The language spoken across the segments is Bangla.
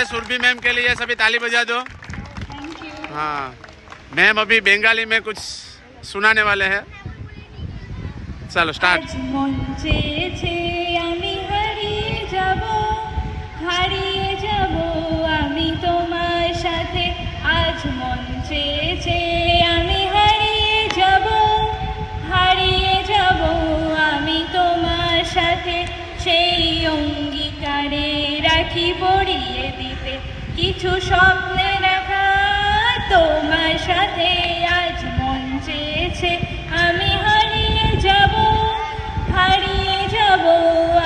सुरभि मैम के लिए सभी ताली बजा दो। हाँ मैम अभी बंगाली में कुछ सुनाने वाले हैं। चलो स्टार्ट। হারিয়ে যাব আমি তোমার সাথে আজ মন চেয়েছে আমি হারিয়ে যাব আমি তোমার সাথে সেই অঙ্গীকারে রাখি পড়িয়ে দিতে কিছু স্বপ্নে দেখা তোমার সাথে আজ মন চেয়েছে আমি হারিয়ে যাব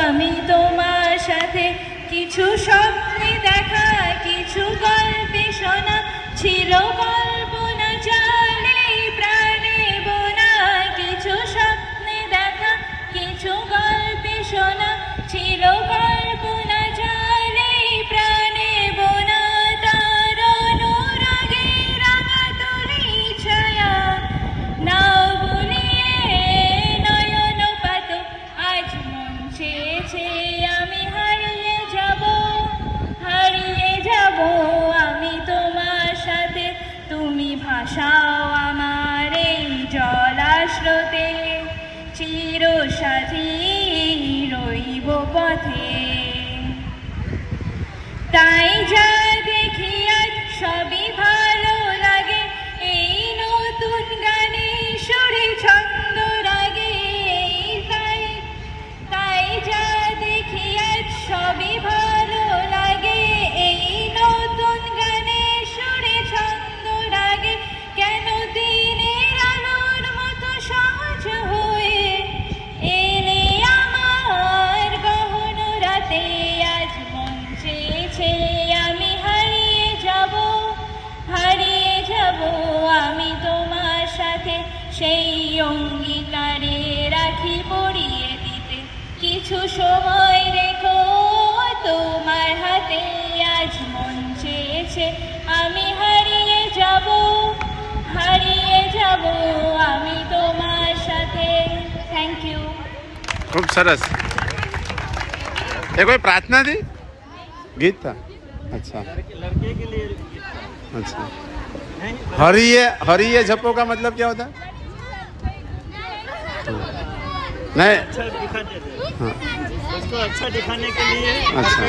আমি তোমার সাথে কিছু স্বপ্নে দেখা কিছু গল্পে শোনা ছিল কল্পনা জালে প্রাণে বোনা কিছু স্বপ্নে দেখা কিছু গল্পে শোনা ছিল কল্পনা জালে প্রাণে বোনা তার অনুরাগে রাঙা তুলি ছায়া নাও বলিয়ে নয়ন পাত আজ মন চেয়েছে আমি হারিয়ে যাব আমি তোমার সাথে তুমি ভাসাও আমার এই জলাস্রোতে চিরসাথী রইব পথে তাই যা দেখি আজ সবই ভালো লাগে এই নতুন গানে সুরে ছন্দ রাগে তাই যা দেখি আজ সবই ভালো লাগে এই নতুন গানে সুরে ছন্দ রাগে কেন দিনের আলোর মতো সহজ হয়ে এলে আমার গহন রাতে আজ মন চেয়েছে আমি হারিয়ে যাব আমি তোমার সাথে সেই অঙ্গীকারে রাখি পড়িয়ে দিতে কিছু সময় রেখো তোমার হাতে আজ মন চেয়েছে আমি হারিয়ে যাব আমি তোমার साथे। Thank you. खूब सरस। ये कोई प्रार्थना थी? गीत था? अच्छा लड़के के लिए अच्छा। हरिये झप्पो का मतलब क्या होता है? नहीं अच्छा दिखाते थे। हाँ। उसको अच्छा दिखाने के लिए अच्छा